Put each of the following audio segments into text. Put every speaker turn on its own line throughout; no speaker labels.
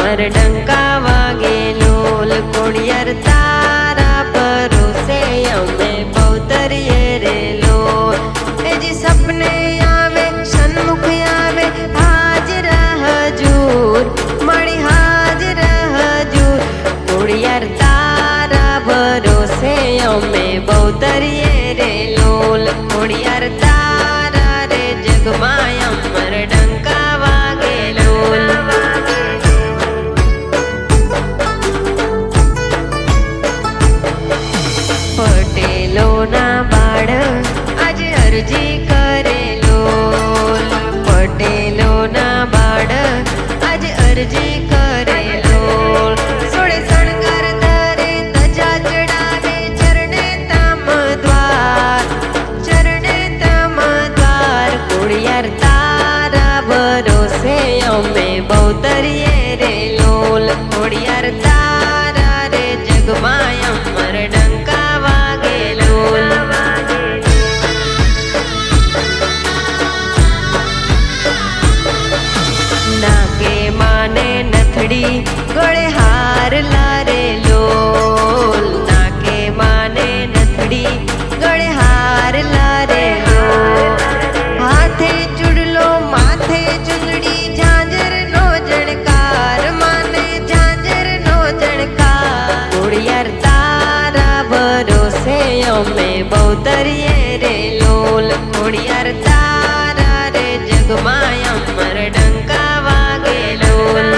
अमर डंका वागे लोल कोड़ियर तारा भरोसे अमे बहुतरिए रे लोल। ए जी सपने आवे सन्मुख आवे हाजिर हजूर मड़ी हाजिर हजूर कोड़ियर तारा भरोसे अमे बहुतरिए रे लोल कोड़ियर तारा रे जगमाय अमर डंका वागे लोल। पटेलो ना बाळ आज अर्जी करे लोल पटेलो ना बाळ आज अर्जी करे लोल। सोळे सणकार धरे तजा चढावे चरणे तामद्वार कोड़ियर तारा भरोसे अमे बहुतरिए रे लोल कोड़ियर तारा रे जगमाय अमर डंका वागे लोल। नाके माने नथड़ी गळे हार लारे लोल नाके माने नथड़ी गळे हार लारे लोल। हाथे चुड़लो माथे चुंदड़ी झांझर नो जणकार माने झांझर नो जणकार कोड़ियर तारा भरोसे अमे बहुतरिए रे लोल कोड़ियर तारा रे जगमाय अमर डंका वागे लोल।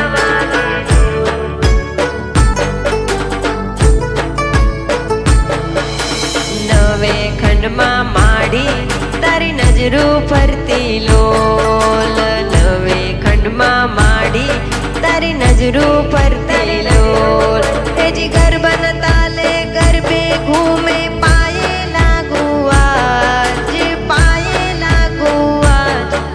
नवे खंड मां माड़ी तारी नजरू फरती लोल नवे खंड मां माड़ी तारी नजरू फरती लोल। हे जी गरबन ताले गरबे घूमे पाए लागुआ जी पाए लागुआ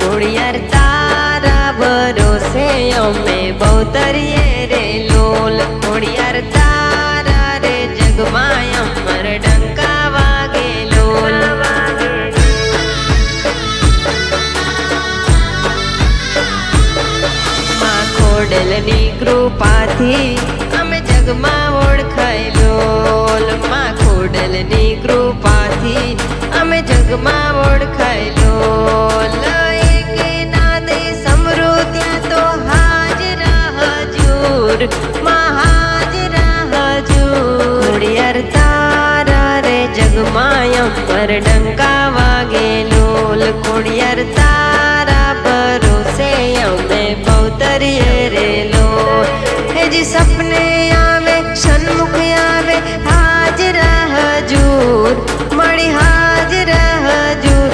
कोड़ियर तारा भरोसे अमे बहुतरिए रे लोल कोड़ियर तारा रे जगमाय अमर डंका वागे लोल। खोडलनी कृपाथी अमे जगमा ओळखाय लोल मां खोडलनी कृपाथी अमे जगमा ओळखाय लोल। एके नादे समृद्ध्या तो हाजिर हजूर मां हाजिर हजूर कोड़ियर तारा रे जगमाय अमर डंका वागे लोल कोड़ियर तारा भरोसे अमे बहुतरिए रे लोल। हे जी सपने आवे सन्मुख आवे हाजिर हजूर मड़ी हाजिर हजूर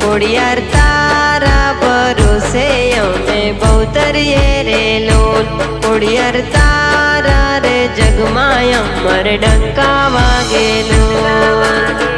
कोड़ियर तारा भरोसे अमे बहुतरिए रे लोल कोड़ियर तारा रे जगमाय अमर डंका वागे लोल।